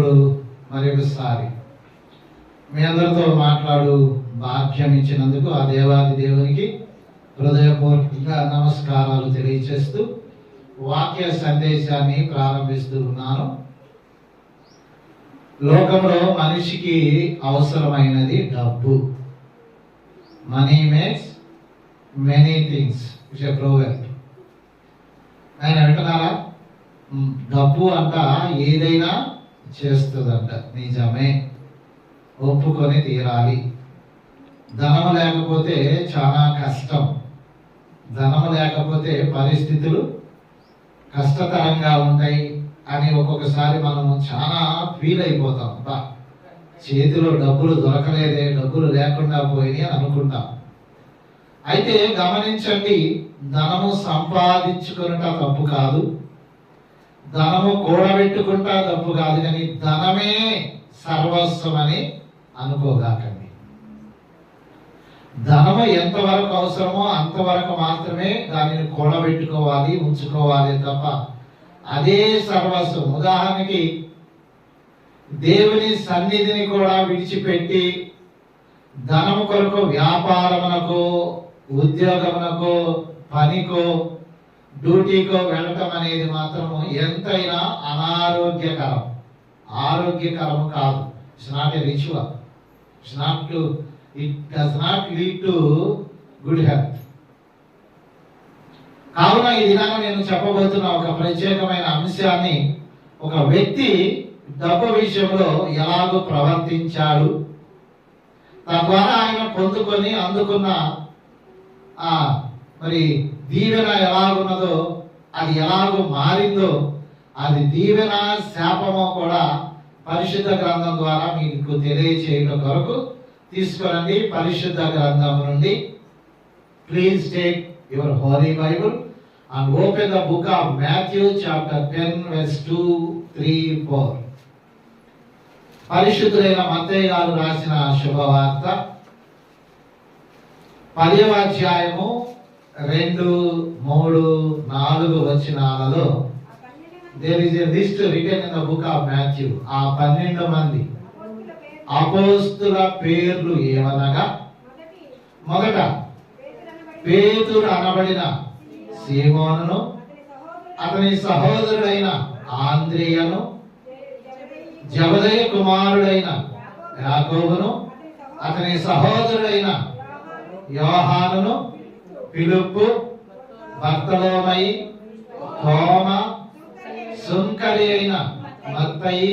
దేవుడు మరొకసారి మీ అందరితో మాట్లాడు భాగ్యం ఇచ్చినందుకు ఆ దేవాది దేవునికి హృదయపూర్వకంగా నమస్కారాలు తెలియచేస్తూ వాక్య సందేశాన్ని ప్రారంభిస్తూ ఉన్నాను. లోకంలో మనిషికి అవసరమైనది డబ్బు. Money makes many things it's a proverb. ఆయన వింటున్నారా? డబ్బు అంట ఏదైనా చేస్తుందంట. నిజమే, ఒప్పుకొని తీరాలి. ధనము లేకపోతే చాలా కష్టం. ధనము లేకపోతే పరిస్థితులు కష్టతరంగా ఉంటాయి అని ఒక్కొక్కసారి మనం చాలా ఫీల్ అయిపోతాం. చేతిలో డబ్బులు దొరకలేదే, డబ్బులు లేకుండా పోయి అనుకుంటాం. అయితే గమనించండి, ధనము సంపాదించుకున్నట తప్పు కాదు, ధనము కూడబెట్టుకుంటా తప్పు కాదు, కానీ ధనమే సర్వస్వం అని అనుకోగాకండి. ధనము ఎంతవరకు అవసరమో అంతవరకు మాత్రమే దానిని కూడబెట్టుకోవాలి, ఉంచుకోవాలి తప్ప అదే సర్వస్వం. ఉదాహరణకి దేవుని సన్నిధిని కూడా విడిచిపెట్టి ధనము కొరకు వ్యాపారమునకు, ఉద్యోగమునకు, పనికో, డ్యూటీకో వెళ్ళటం అనేది మాత్రము ఎంతైనా అనారోగ్యకరం. ఆరోగ్యకరము కాదు. It's not a ritual. It does not lead to good health. కావున ఈ దినాన నేను చెప్పబోతున్న ఒక ప్రత్యేకమైన అంశాన్ని, ఒక వ్యక్తి డబ్బు విషయంలో ఎలాగో ప్రవర్తించాడు, తద్వారా ఆయన పొందుకొని అందుకున్న మరి దీవెన ఎలాగున్నదో, అది ఎలాగో మారిందో, అది దీవెన శాపమో కూడా పరిశుద్ధ గ్రంథం ద్వారా మీకు తెలియచేయడం కొరకు తీసుకురండి. పరిశుద్ధ గ్రంథం నుండి please take your holy Bible and open the book of Matthew chapter 10 verse 2, 3, 4. పరిశుద్ధులైన మత్తయి గారు రాసిన శుభవార్త 10వ అధ్యాయము 2, 3, 4 వచనాలలో there is a list written in the book of Matthew. ఆ 12 మంది అపోస్తుల పేర్లు ఏమనగా, మొదట పేతురు అనబడిన సీమోనును, అతని సహోదరుడైన ఆంద్రియను, జబదయి కుమారుడైన యాకోబును, అతని సహోదరుడైన యోహానును, ఫిలిప్పు, బర్తలోమయి, తోమ, సుంకరి అయిన మత్తయి,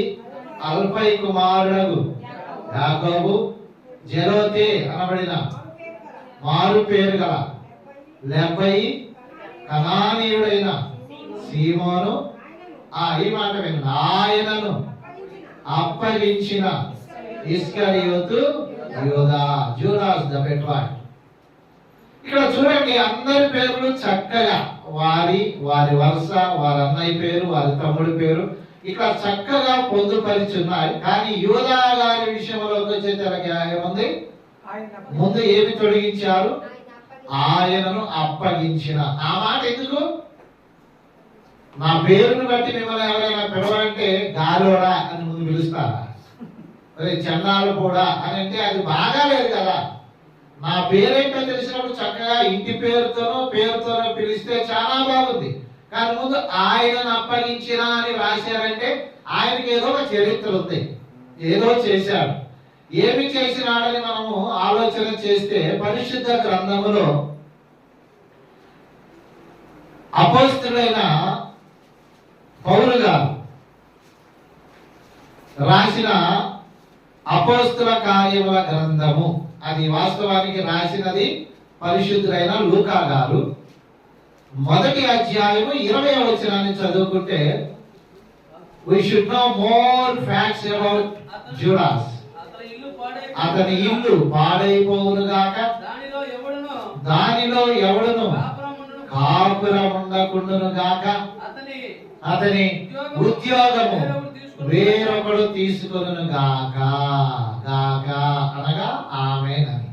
అల్ఫై కుమారుడగు యాకోబు, జెలోతే అనబడిన మారు పేరు గల లెబ్బయి, కనానీయుడైన సీమోను, ఈ మాట విన్న ఆయనను అప్పగించిన ఇస్కరియోతు యూదా, జూదాస్ ద బెట్రాయిడ్. ఇక్కడ చూడండి, అందరి పేర్లు చక్కగా వారి వరుస, వారి అన్నయ్య పేరు, వారి తమ్ముడి పేరు ఇక్కడ చక్కగా పొందుపరిచున్నాయి. కానీ యూదా గారి విషయంలోకి వచ్చేసరికి ఏముంది? ముందు ఏమి తొలగించారు? ఆయనను అప్పగించిన. ఆ మాట ఎందుకు? నా పేరును బట్టి మిమ్మల్ని ఎవరైనా పిలవాలంటే గాలోడా అని ముందు పిలుస్తారా? మరి చెన్నాలు కూడా అని అంటే అది బాగాలేదు కదా. నా పేరేంటో తెలిసినప్పుడు చక్కగా ఇంటి పేరుతోనో పిలిస్తే చాలా బాగుంది. కానీ ముందు ఆయనను అప్పగించిన అని రాశారంటే ఆయనకి ఏదో ఒక చరిత్ర ఉంది, ఏదో చేశాడు. ఏమి చేసినాడని మనము ఆలోచన చేస్తే పరిశుద్ధ గ్రంథములో అపోస్తలుడైన పౌలు గారు రాసిన అపోస్తల కార్యముల గ్రంథము, అది వాస్తవానికి రాసినది పరిశుద్ధుడైన లూకా గారు. మొదటి అధ్యాయము 20వ వచనాన్ని చదువుకుంటే we should know more facts about Judas. అతని ఇల్లు పాడైపోవును గాక, దానిలో ఎవడును కాపురం ఉండకుండును గాక, అతని ఉద్యోగము వేరొకడు తీసుకొనును గాక. గాక అనగా ఆమేనని.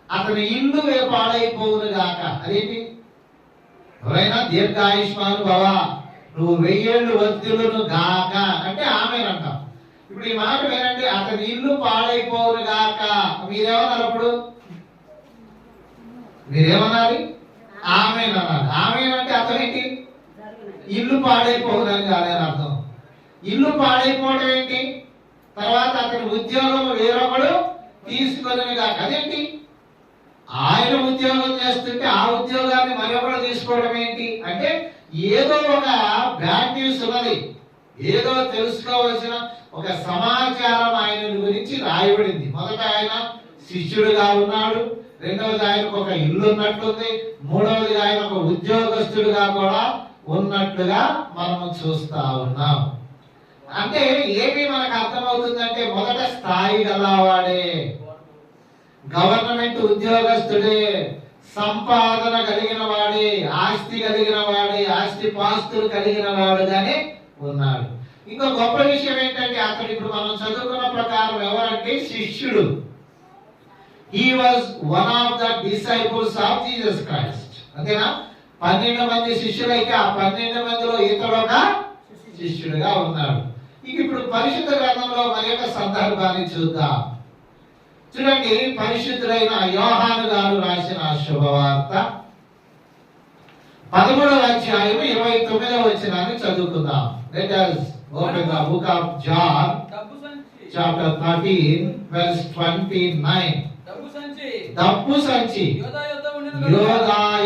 అతని ఇల్లు పాడైపోవును గాక. అదేంటి? ఎవరైనా దీర్ఘాయుష్మాను భవ, నువ్వు 1000 ఏళ్ళు వర్ధిల్లును గాక అంటే ఆమేనంటాం. ఇప్పుడు ఈ మాట వినండి, అతని ఇల్లు పాడైపోను గాక. మీరేమన్నారు అప్పుడు? మీరేమన్నారు? ఆమేన్ అన్నారు. ఆమేన్ అంటే అర్థం ఏంటి? ఇల్లు పాడైపోదని కాదని అర్థం. ఇల్లు పాడైపోవడం ఏంటి? తర్వాత అతని ఉద్యోగం వేరొకడు తీసుకొని కాక. అదేంటి? ఆయన ఉద్యోగం చేస్తుంటే ఆ ఉద్యోగాన్ని మరొకడు తీసుకోవడం ఏంటి అంటే, ఏదో ఒక బ్యాడ్ న్యూస్ ఉన్నది, ఏదో తెలుసుకోవలసిన ఒక సమాచారం ఆయన గురించి రాయబడింది. మొదట ఆయన శిష్యుడుగా ఉన్నాడు, రెండవది ఆయనకు ఒక ఇల్లు ఉన్నట్లుంది, మూడవది ఆయన ఒక ఉద్యోగస్తుడుగా కూడా ఉన్నట్లుగా మనము చూస్తా ఉన్నాం. అంటే ఏమి మనకు అర్థమవుతుందంటే, మొదట స్థాయి గలవాడే, గవర్నమెంట్ ఉద్యోగస్తుడే, సంపాదన కలిగిన వాడే, ఆస్తి కలిగిన వాడే, ఆస్తి పాస్తులు కలిగిన వాడుగానే ఉన్నాడు. ఇంకో గొప్ప విషయం ఏంటంటే, అతడు ఇప్పుడు మనం చదువుకున్న ప్రకారం ఎవరంటే శిష్యుడు. He was one of the disciples of Jesus Christ. అంతేనా? 12 మంది శిష్యులైతే ఆ 12 మందిలో ఇతడు ఒక శిష్యుడుగా ఉన్నాడు. ఇప్పుడు పరిశుద్ధ గ్రంథంలో మరి యొక్క సందర్భాన్ని చూద్దాం. చూడండి, పరిశుద్ధుడైన యోహాను గారు రాసిన శుభవార్త 13వ అధ్యాయం 29వ వచనాన్ని చదువుకుందాం. Let us open the book of John, chapter 13, verse 29. డబ్బు సంచి యోధా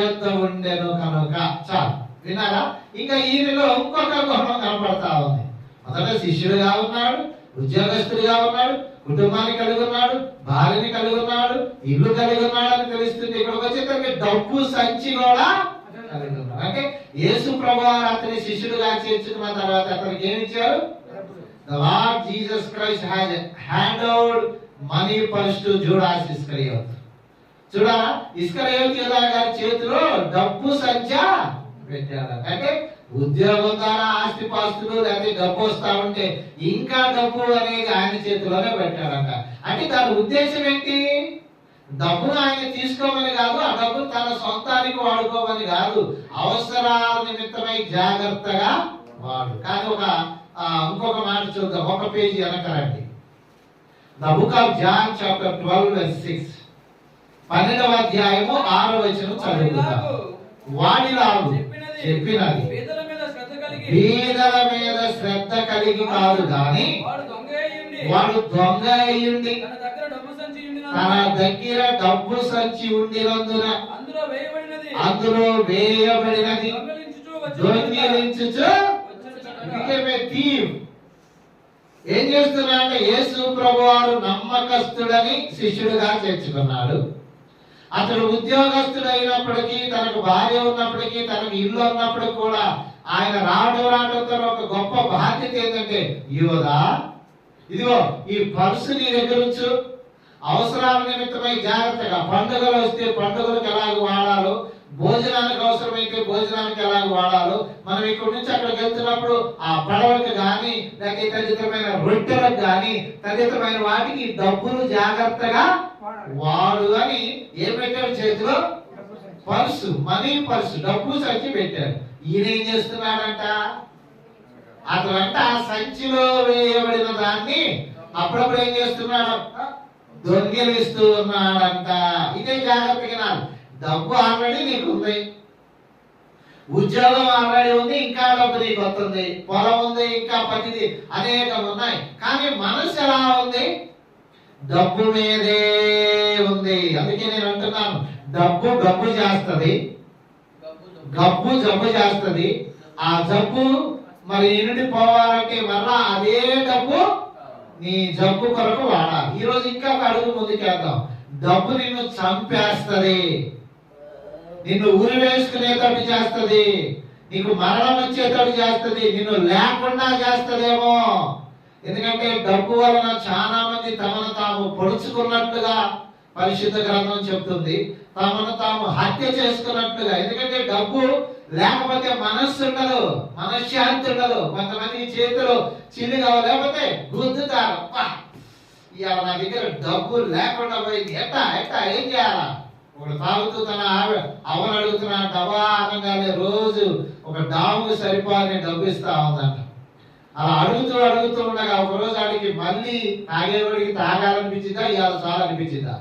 యొద్ద ఉండెను కనుక. చాలు, విన్నారా? ఇంకా ఈయనలో ఇంకొక గుణం కనపడతా ఉంది. మొదట శిష్యుడిగా ఉన్నాడు, ఉద్యోగస్తుడిగా ఉన్నాడు, కుటుంబాన్ని కలిగి ఉన్నాడు, భార్యని కలిగి ఉన్నాడు, ఇల్లు కలిగి ఉన్నాడు అని తెలుస్తుంది. ఇక్కడికి వచ్చేసరికి డబ్బు సంచి కూడా కలిగి ఉన్నాడు. అంటే యేసు ప్రభువారు అతని శిష్యుడిగా చేర్చుకున్న తర్వాత అతనికి ఏమి ఇచ్చారు? The Lord Jesus Christ has handed money purse to Judas Iscariot. చూడా, ఇస్కరియోతు యూదా గారి చేతిలో డబ్బు సంచ పెట్టారు. అంటే ఉద్యోగం ద్వారా ఆస్తి పాస్తులు లేకపోతే డబ్బు వస్తా ఉంటే ఇంకా డబ్బు అనేది ఆయన చేతిలోనే పెట్టారంట. అంటే దాని ఉద్దేశం ఏంటి? డబ్బును ఆయన తీసుకోమని కాదు, ఆ డబ్బును తన సొంతానికి వాడుకోమని కాదు, అవసరాల నిమిత్తమై జాగ్రత్తగా వాడు. కానీ ఇంకొక మాట చూద్దాం, ఒక పేజీ వెనకరండి. The book of John chapter 12 verse 6. 12వ అధ్యాయము 6వ వచనం చదువుకుందాం. వాడిలాగు చెప్పినది బీదల మీద శ్రద్ధ కలిగి కాదు గాని వాడు దొంగ అయ్యుండి తన దగ్గర డబ్బు సంచి ఉండినందున అందులో వేయబడినది దొంగిలించుచు ఏం చేస్తున్నా అంటే, యేసు ప్రభువారు నమ్మకస్తుడని శిష్యుడిగా చేర్చుకున్నాడు. అతడు ఉద్యోగస్తుడు అయినప్పటికీ, తనకు భార్య ఉన్నప్పటికీ, తనకు ఇల్లు ఉన్నప్పటికీ కూడా ఆయన రావడంతో ఒక గొప్ప బాధ్యత ఏంటంటే, యోధా ఇదిగో ఈ పర్సు నీ దగ్గర ఉంచు, అవసరాల నిమిత్తమై జాగ్రత్తగా, పండుగలు వస్తే పండుగలకు ఎలాగ వాడాలో, భోజనానికి అవసరమైతే భోజనానికి ఎలాగ వాడాలో, మనం ఇక్కడ నుంచి అక్కడికి వెళ్తున్నప్పుడు ఆ పడవలకు కానీ లేకపోతే తదితరమైన రొట్టెలకు కానీ తదితరమైన వాటికి డబ్బులు జాగ్రత్తగా వాడు అని ఏం పెట్టాడు? చేతిలో పర్సు, మనీ పర్సు, డబ్బు సంచి పెట్టాడు. ఈయన ఏం చేస్తున్నాడంట? అతనంట ఆ సంచిలో వేయబడిన దాన్ని అప్పుడప్పుడు ఏం చేస్తున్నాడు? దొంగిలిస్తూ ఉన్నాడంట. ఇదే జాగ్రత్తగా. డబ్బు ఆల్రెడీ నీకు ఉంది, ఉద్యోగం ఆల్రెడీ ఉంది, ఇంకా డబ్బు నీకు వస్తుంది, పొలం ఉంది, ఇంకా పతిది అనేకం ఉన్నాయి. కానీ మనసు ఎలా ఉంది? డబ్బు మీదే ఉంది. అందుకే నేను అంటున్నాను, డబ్బు గబ్బు చేస్తుంది, గబ్బు జబ్బు చేస్తుంది. ఆ జబ్బు మరి నుండి పోవాలంటే మరలా అదే డబ్బు నీ జబ్బు కొరకు వాడాలి. ఈరోజు ఇంకా ఒక అడుగు ముందుకేద్దాం. డబ్బు నిన్ను చంపేస్తుంది, నిన్ను ఉరి వేసుకునేటట్టు చేస్తుంది, నీకు మరణం వచ్చేటట్టు చేస్తుంది, నిన్ను లేకుండా చేస్తుందేమో. ఎందుకంటే డబ్బు వలన చాలా మంది తమను తాము పొడుచుకున్నట్లుగా పరిశుద్ధ గ్రంథం చెప్తుంది, తమను తాము హత్య చేసుకున్నట్లుగా. ఎందుకంటే డబ్బు లేకపోతే మనస్సు ఉండదు, మనశ్శాంతి ఉండదు. కొంతమంది చేతిలో చిల్లిగా లేకపోతే గుద్దుతారు. ఇవాళ నా దగ్గర డబ్బు లేకుండా పోయింది, ఎట్టా ఏం చేయాలా? ఒకడు తాగుతూ తన అవను అడుగుతున్నా డబ్బా అనగానే రోజు ఒక డాముకు సరిపోని డబ్బు ఇస్తా ఉందంట. అలా అడుగుతూ అడుగుతూ ఉండగా ఒకరోజు ఆడికి మళ్ళీ తాగేవాడికి తాగాలనిపించిందా, ఇవాళ చాలా అనిపించిందా?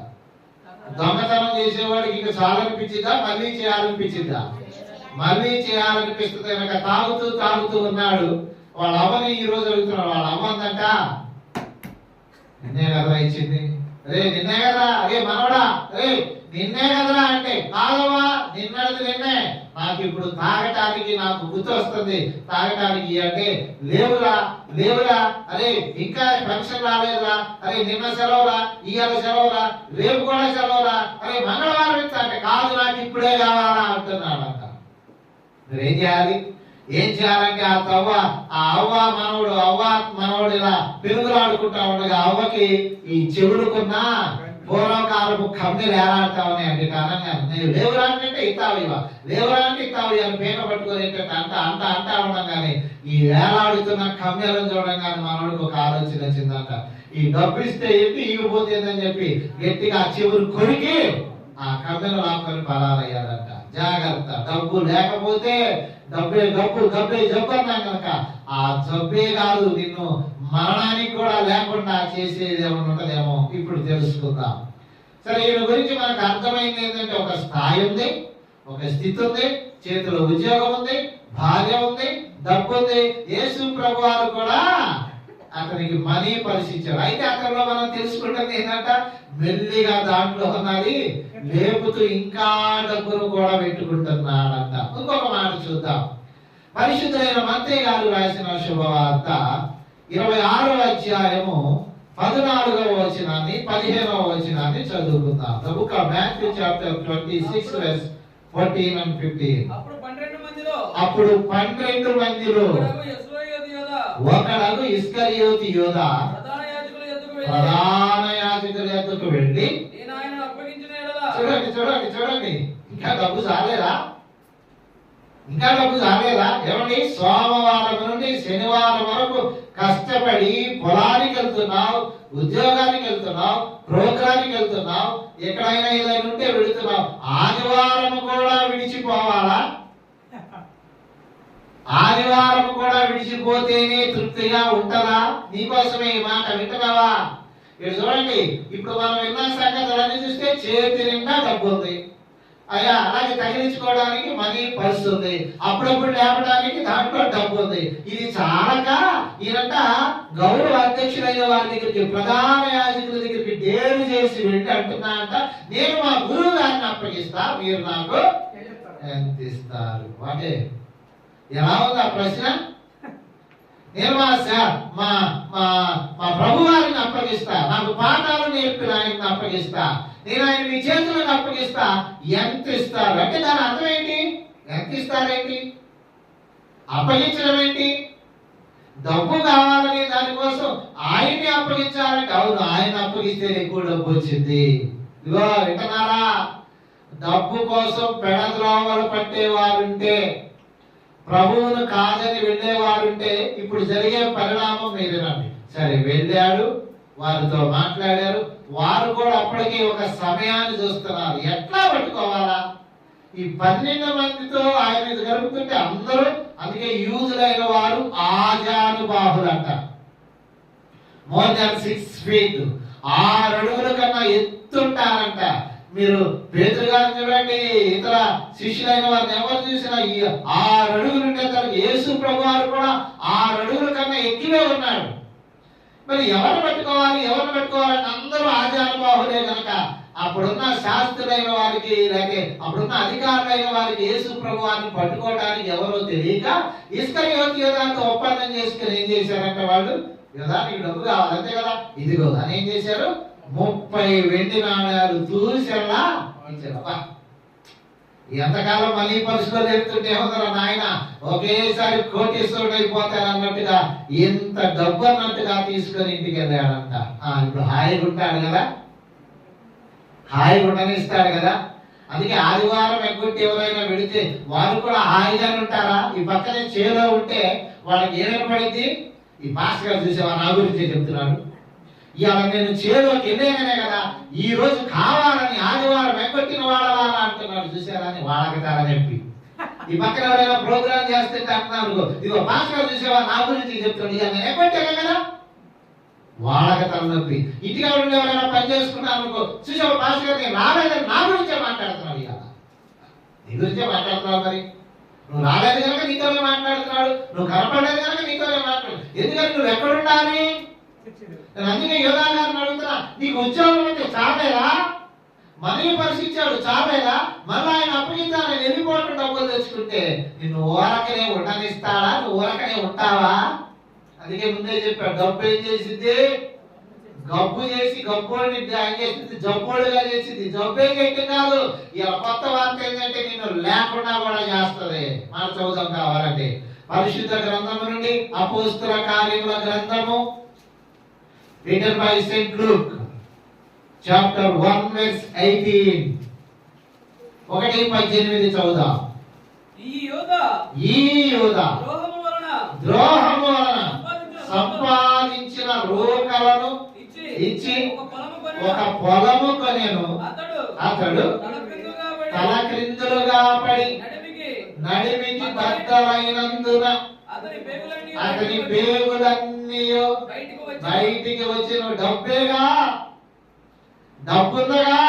దొంగతనం చేసేవాడికి ఇంకా చాలా అనిపించిందా, మళ్ళీ చేయాలనిపించిందా? మళ్ళీ చేయాలనిపిస్తుంది కనుక తాగుతూ తాగుతూ ఉన్నాడు. వాళ్ళ అమ్మని ఈ రోజు అడుగుతున్నాడు. వాళ్ళ అమ్మ అందంట, నిన్నే కదరా ఇచ్చింది, రే నిన్నే కదరా, అరే మనవడా, రే నిన్నే కదరా అంటే, కాదవా నిన్నది నిన్నే, నాకు ఇప్పుడు తాగటానికి నాకు గుర్తు వస్తుంది, తాగటానికి అంటే లేవురా లేవురా, అరే ఇంకా ఫంక్షన్ రాలేదురా, అరే నిన్న సెలవురా, ఇవాళ సెలవురా, రేపు కూడా సెలవురా, అరే మంగళవారం ఇస్తా అంటే, కాదు నాకు ఇప్పుడే కావాలా అంటున్నాడంట. మీరు ఏం చేయాలి? ఏం చేయాలంటే ఆ అవ్వ మనవడు ఇలా పెరుగులాడుకుంటా ఉండగా అవ్వకి ఈ చెవుడుకున్న పూర్వకాలపు కమ్మెలు ఏలాడుతా ఉన్నాయి. అంటే అనగా నేను లేవురా అంటే ఇస్తావు ఇవా, లేవురా అంటే ఇస్తావు అని పేక పట్టుకొని ఏంటంటే అంటా ఉండగానే ఈ వేలాడుతున్న కమ్మెలను చూడంగానే మనవాడికి ఒక ఆలోచన వచ్చిందంట. ఈ డబ్బు ఇస్తే ఏంటి ఈగిపోతుందని చెప్పి గట్టిగా ఆ చెవులు కొరికి ఆ కమ్మెను లాక్కొని పరాలయ్యాడంట. జాగ్రత్త, డబ్బు లేకపోతే డబ్బే జబ్బు అన్నాం కనుక ఆ జబ్బే కాదు, నిన్ను మరణానికి కూడా లేకుండా చేసేది ఏమన్నా ఉంటదేమో ఇప్పుడు తెలుసుకుందాం. సరే, ఈయన గురించి మనకు అర్థమైంది ఏంటంటే ఒక స్థాయి ఉంది, ఒక స్థితి ఉంది, చేతిలో ఉద్యోగం ఉంది, భార్య ఉంది, డబ్బు ఉంది. యేసు ప్రభువారు కూడా అతనికి మనీ పరిశీలించారు. అయితే అతనిలో మనం తెలుసుకుంటుంది ఏంటంట, మెల్లిగా దాంట్లో ఉన్నది లేపుతూ ఇంకా డబ్బును కూడా పెట్టుకుంటున్నాడంట. ఇంకొక మాట చూద్దాం. పరిశుద్ధులైన మత్తయి గారు రాసిన శుభవార్త 26వ అధ్యాయము 14వ వచనాన్ని 15వ వచనాన్ని చదువుకుందాం. The book of Matthew chapter 26 verse 14 and 15. అప్పుడు 12 మందిలో ఒకడు ఇస్కరియోతు యూదా ప్రధాన యాజకుల యొద్దకు వెళ్ళి, చూడండి ఇంకా డబ్బు చాలేదా? ఏమండి, సోమవారం నుండి శనివారం వరకు కష్టపడి పొలానికి వెళ్తున్నావు, ఉద్యోగానికి వెళ్తున్నావు, ప్రోగ్రానికి వెళ్తున్నావు, ఎక్కడైనా ఏదైనా ఉంటే వెళుతున్నావు, ఆదివారం కూడా విడిచిపోవాలా? ఆదివారం కూడా విడిచిపోతేనే తృప్తిగా ఉంటదా? నీకోసమే ఈ మాట వింటున్నావా? ఇక్కడ చూడండి, ఇప్పుడు మనం విన్న సంగతులన్నీ చూస్తే చేతి నిండా డబ్బు ఉంది, అయ్యా అలాగే తగిలించుకోవడానికి మనీ పర్స్ ఉంది, అప్పుడప్పుడు లేపడానికి దాంట్లో డబ్బు ఉంది. ఇది చాలక ఈయనంట గౌరవ అధ్యక్షులైన వారి దగ్గరికి, ప్రధాన యాజకుల దగ్గరికి డేరు చేసి వెళ్ళి అంటున్నా అంట, నేను మా గురువు గారిని అప్పగిస్తా, మీరు నాకు ఎంత ఇస్తారు? అంటే ఎలా ఉంది ఆ ప్రశ్న? నేను మా ప్రభు వారిని అప్పగిస్తా, నాకు పాఠాలు నేర్పిన ఆయన్ని అప్పగిస్తా, నేను ఆయన మీ చేతులకు అప్పగిస్తా, ఎంత ఇస్తారు అంటే దాని అర్థం ఏంటి? ఎంత ఇస్తారేంటి? అప్పగించడం ఏంటి? డబ్బు కావాలని దానికోసం ఆయన్ని అప్పగించాలంటే, అవును ఆయన అప్పగిస్తే ఎక్కువ డబ్బు వచ్చింది. ఇదిగో వింటున్నారా? డబ్బు కోసం పెడద్రోవలు పట్టేవారుంటే, ప్రభువును కాదని వెళ్ళేవారుంటే ఇప్పుడు జరిగే పరిణామం మీరేనండి. సరే, వెళ్ళాడు, వారితో మాట్లాడారు, వారు కూడా అప్పటికే ఒక సమయాన్ని చూస్తున్నారు, ఎట్లా పట్టుకోవాలా? ఈ 12 మందితో ఆయన గడుపుతుంటే అందరూ, అందుకే యూదులైన వారు ఆజానుబాహులంట. మోర్ దాన్ 6 feet, 6 అడుగుల కన్నా ఎత్తుంటారంట. మీరు పేతురు గారిని చూడండి, ఇతర శిష్యులైన వారిని ఎవరు చూసినా 6 అడుగులు ఉండేసరికి యేసు ప్రభువారు కూడా 6 అడుగుల కన్నా ఎక్కువే ఉన్నాడు. మరి ఎవరు పెట్టుకోవాలని అందరూ ఆజానుబాహులే కనుక అప్పుడున్న శాస్త్రులైన వారికి, లేకపోతే అప్పుడున్న అధికారులైన వారికి యేసు ప్రభువారిని పట్టుకోవడానికి ఎవరో తెలియక ఇస్కరియోతు యూదాతో ఒప్పందం చేసుకుని ఏం చేశారంటే, వాళ్ళు యూదా నీకు డబ్బు కావాలి అంతే కదా, ఇదిగో అని ఏం చేశారు, 30 వెండి నాణ్యాలు తూసెల్లా ఇచ్చారు. ఎంతకాలం మనీ పరుసులో లేపుతుంటే ఏమవుతారా నాయన, ఒకేసారి కోటీశ్వరుడు అయిపోతారు అన్నట్టుగా, ఇంత డబ్బు అన్నట్టుగా తీసుకొని ఇంటికి వెళ్ళాడంట. ఇప్పుడు హాయిగా ఉంటాడు కదా, హాయిగా ఉండనిస్తాడు కదా. అందుకే ఆదివారం ఎగ్గొట్టి ఎవరైనా వెళితే వారు కూడా హాయిగానే ఉంటారా? ఈ పక్కనే చేలో ఉంటే వాళ్ళకి ఏమేపడింది? ఈ పాస్టర్ గారు చూసేవా, నా గురించి చెప్తున్నాడు, ఇవాళ నేను చేలోకి వెళ్ళానే కదా, ఈ రోజు కావాలని ఆదివారం ఎగ్గొట్టిన వాడవాలా అంటున్నాడు, చూసారా అని వాడకతారని చెప్పి ఈ పక్కన ఎవరైనా ప్రోగ్రామ్ చేస్తుంటే అంటున్నారు, ఇదిగో పాస్టర్ చూసేవా నా గురించి చెప్తాడు, ఇక నేను ఎప్పటికే కదా వాళ్ళకి తలనొప్పి. ఇంటికి ఉండి ఎవరైనా పని చేసుకున్నాను అనుకో, చూసావా పాస్టర్ నేను రాలేదని నా గురించే మాట్లాడుతున్నాడు. ఇక నీ గురించే మాట్లాడుతున్నావు, మరి నువ్వు రాలేదు కనుక నీతోనే మాట్లాడుతున్నాడు, నువ్వు కనపడలేదు కనుక నీతోనే మాట్లాడు. ఎందుకంటే నువ్వు ఎక్కడుండాలి? నేను అందుకే యోగా గారిని అడుగుతున్నా, నీకు ఉద్యోగం అంటే చాలేదా? మనవి పరిశీలించాడు చాలేదా? మళ్ళీ ఆయన అప్పగించాలి వెళ్ళిపోవటం డబ్బులు తెచ్చుకుంటే నిన్ను ఊరకనే ఉండనిస్తాడా? నువ్వు ఊరకనే ఉంటావా? అందుకే ముందే చెప్పాడు, డబ్బు ఏం చేసింది? గబ్బు చేసి గబ్బోడిని ఏం చేసింది? జబ్బోడుగా చేసింది. జబ్బే చేయటం కాదు, ఇలా కొత్త వార్త ఏంటంటే నిన్ను లేకుండా కూడా చేస్తుంది. మాట చదువుదాం కావాలంటే పరిశుద్ధ గ్రంథము నుండి అపోస్తుల కార్యముల గ్రంథము, written by Saint Luke, chapter 1 verse 18. 1:18 చదువుదాం. ఈ యూదా ద్రోహము వలన సంపాదించిన రూకలను ఇచ్చి ఒక పొలము కొనెను. అతడు తల క్రిందులుగా పడి నడిమికి బద్దలైనందున అతని పేగులన్నీ బయటికి వచ్చిన. డబ్బేగా, డబ్బుందగా,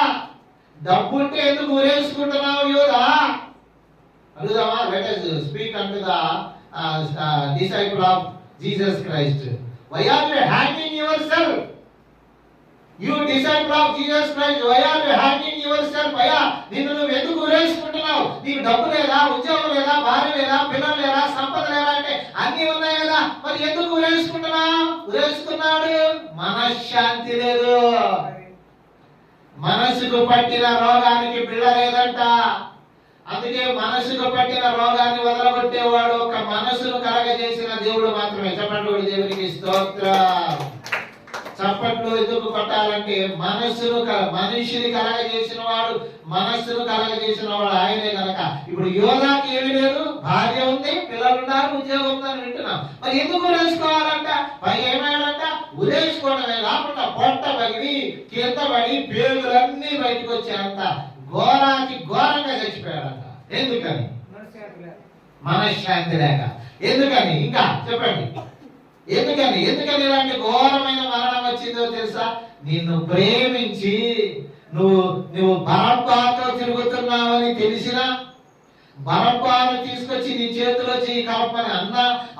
డబ్బుంటే ఎందుకు ఊరేసుకుంటున్నావు యూదా? అడుగుదామా? Let us speak unto the disciple of Jesus Christ. Why are you hanging yourself? You disciple of Jesus Christ, why are you hanging yourself? అయ్యా, నిన్ను నువ్వు ఎందుకు ఊరేసుకుంటున్నావు? నీకు డబ్బు లేదా, ఉద్యోగం లేదా, భార్య లేదా, పిల్లలు లేదా, సంపద లేదా, అంటే అన్ని ఉన్నాయి కదా, మరి ఎందుకు ఊరేసుకుంటున్నావు? ఊరేసుకున్నాడు, మనశ్శాంతి లేదు. మనసుకు పట్టిన రోగానికి బిళ్ళ లేదంట. అందుకే మనసుకు పట్టిన రోగాన్ని వదలగొట్టేవాడు ఒక మనసును కలగజేసిన దేవుడు మాత్రమే. చెప్పండి దేవునికి స్తోత్రం. చప్పట్లు ఎందుకు కొట్టాలంటే మనిషిని కలగజేసిన వాడు, మనస్సును కలగజేసిన వాడు ఆయనే కనుక. ఇప్పుడు యోధాకి ఏమి లేదు, భార్య ఉంది, పిల్లలు ఉన్నారు, ఉద్యోగం ఉందని వింటున్నాం. మరి ఎందుకు ఉరేసుకోవాలంట? పైగా ఏమైనాడంట, ఉరేసుకోవడమే కాకుండా పొట్ట పగిలి కింద పడి పేగులన్నీ బయటకు వచ్చేంత ఘోరానికి ఘోరంగా చచ్చిపోయాడంట. ఎందుకని? మనశ్శాంతి లేక. ఎందుకని? ఇంకా చెప్పండి, ఎందుకని ఇలాంటి ఘోరమైన మరణం వచ్చిందో తెలుసా? నిన్ను ప్రేమించి నువ్వు బరబ్బాతో తిరుగుతున్నావని తెలిసినా, బరబ్బాను తీసుకొచ్చి నీ చేతిలో చెయ్యి కలపని అన్న,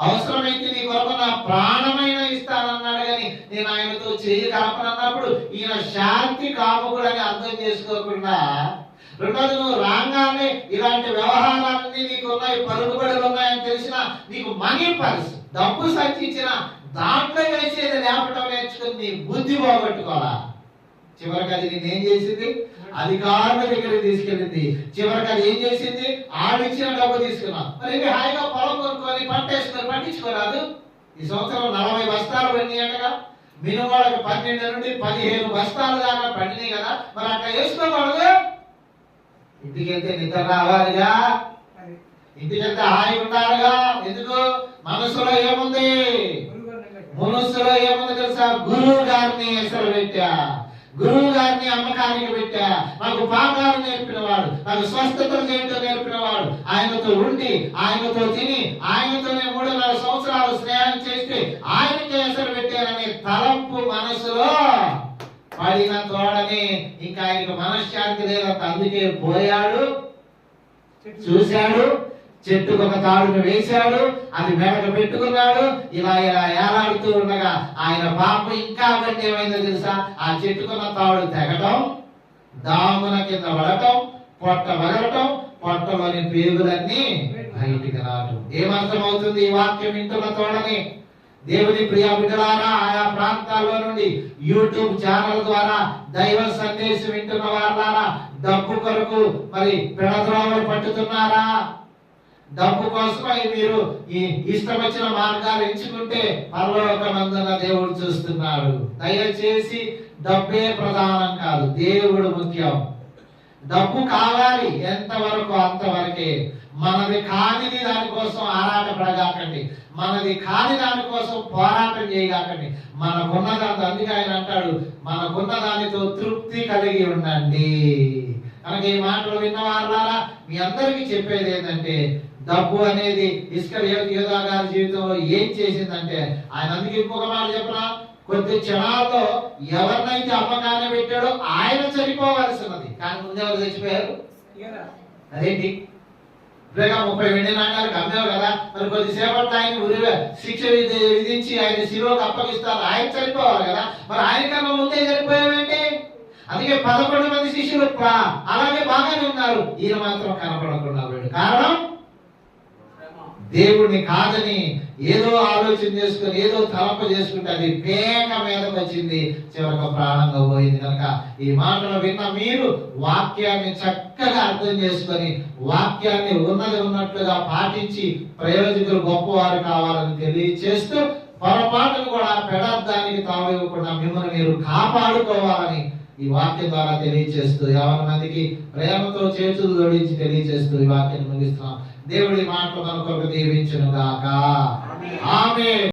అవసరమైతే నీ కొరకు నా ప్రాణమైన ఇస్తానన్నాడు. కానీ నేను ఆయనతో చెయ్యి కలపనన్నప్పుడు ఈయన శాంతి కాముకుడని అర్థం చేసుకోకుండా, రెండోది నువ్వు రాగానే ఇలాంటి వ్యవహారాలన్నీ నీకు ఉన్నాయి, పలుకుబడులు ఉన్నాయని తెలిసినా, నీకు మనీ పర్స్ డబ్బు సంచించిన దాంట్లో వేసేది లేపటం నేర్చుకుని నీ బుద్ధి పోగొట్టుకోవాలా. చివరికి అది నేనేం చేసింది? అధికారుల దగ్గరికి తీసుకెళ్ళింది. చివరికి అది ఏం చేసింది? ఆడిచ్చిన డబ్బు తీసుకున్నా. మరి ఇవి హాయిగా పొలం కొనుక్కొని పంట వేసుకొని పండించుకోరాదు? ఈ సంవత్సరం 40 బస్తాలు పండినట్టుగా, మినుగోడకు 12 నుండి 15 బస్తాలు దాకా పండినాయి కదా, మరి అట్లా వేసుకోకూడదు. ఇంటికి వెళ్తే నిద్ర రావాలిగా, ఇంటికి వెళ్తే హాయి ఉండాలిగా. ఎందుకు? మనసులో ఏముంది తెలుసా? గురువు గారిని ఎసరు పెట్టా, గురువు గారిని అమ్మకానికి పెట్టా, నాకు పాఠాలు నేర్పినవాడు, నాకు స్వస్థతలు చేయటం నేర్పినవాడు, ఆయనతో ఉండి, ఆయనతో తిని, ఆయనతోనే 3.5 సంవత్సరాలు స్నేహం చేస్తే ఆయనకి ఎసరు పెట్టారనే తలంపు మనసులో పడిన తోడని ఇంకా ఆయనకు మనశ్శాంతి లేదంత. అందుకే పోయాడు, చూశాడు, చెట్టుకు ఒక తాడును వేశాడు, అది మెడకు పెట్టుకున్నాడు, ఇలా ఏలాడుతూ ఉండగా ఆయన పాపం ఇంకా గట్టి ఏమైందో తెలుసా? ఆ చెట్టుకున్న తాడు తెగటం, దామున కింద పడటం, పొట్ట వదలటం, పొట్టలోని పేగులన్నీ బయటికి రావటం. ఏమర్థం అవుతుంది ఈ వాక్యం వింటున్న తోడని? దేవుని ప్రియ బిడ్డలారా, ఆయా ప్రాంతాల్లో నుండి యూట్యూబ్ ఛానల్ ద్వారా దైవ సందేశం వింటున్న వారులారా, డబ్బు కొరకు మరి పెడద్రోవలు పట్టుతున్నారా? డబ్బు కోసమై మీరు ఈ ఇష్టం వచ్చిన మార్గాలు ఎంచుకుంటే పరలోకమందున దేవుడు చూస్తున్నాడు. దయచేసి డబ్బే ప్రధానం కాదు, దేవుడు ముఖ్యం. డబ్బు కావాలి, ఎంతవరకు అంతవరకే. మనది కానిది దానికోసం ఆరాటపడగాకండి, మనది కాని దానికోసం పోరాటం చేయగాకండి. మనకున్న దాంతో, అందుకే ఆయన అంటాడు, మనకున్న దానితో తృప్తి కలిగి ఉండండి. కనుక ఈ మాటలు విన్నవారులారా, మీ అందరికీ చెప్పేది ఏంటంటే, డబ్బు అనేది ఇస్కరియోతు యూదా గారి జీవితంలో ఏం చేసిందంటే, ఆయన అందుకే ఇంకొక మాట చెప్పనా, కొద్ది క్షణాల్లో ఎవరినైతే అమ్మకాన్ని పెట్టాడో ఆయన చనిపోవలసినది, కానీ ముందు ఎవరు చచ్చిపోయారు? అదేంటి, ఇప్పుడేగా 30 వెండి నాణ్యాలకు అమ్మేవు కదా, మరి కొద్దిసేపట్లో ఆయన శిక్ష విధించి ఆయన శిలువకు అప్పగిస్తారు, ఆయన చనిపోవాలి కదా, మరి ఆయన కన్నా ముందే చనిపోయావేంటి? అందుకే 11 మంది శిష్యులు అలాగే బాగానే ఉన్నారు, ఈయన మాత్రం కనపడకుండా పోయాడు. కారణం దేవుడిని కాదని ఏదో ఆలోచన చేసుకుని ఏదో తలప చేసుకుంటే అది పేక మీదకి వచ్చింది, చివరికి ప్రాణంగా పోయింది. కనుక ఈ మాటలు విన్న మీరు వాక్యాన్ని చక్కగా అర్థం చేసుకొని వాక్యాన్ని ఉన్నట్లుగా పాటించి ప్రయోజకులు గొప్పవారు కావాలని తెలియచేస్తూ, పొరపాటును కూడా పెడార్థానికి తావివ్వకుండా మిమ్మల్ని మీరు కాపాడుకోవాలని ఈ వాక్యం ద్వారా తెలియచేస్తూ, 50 మందికి ప్రేమతో చేతులు జోడించి తెలియచేస్తూ ఈ వాక్యాన్ని ముగిస్తున్నాం. దేవుడి మాటలు మన కొరకు దీవించును గాక. ఆమేన్.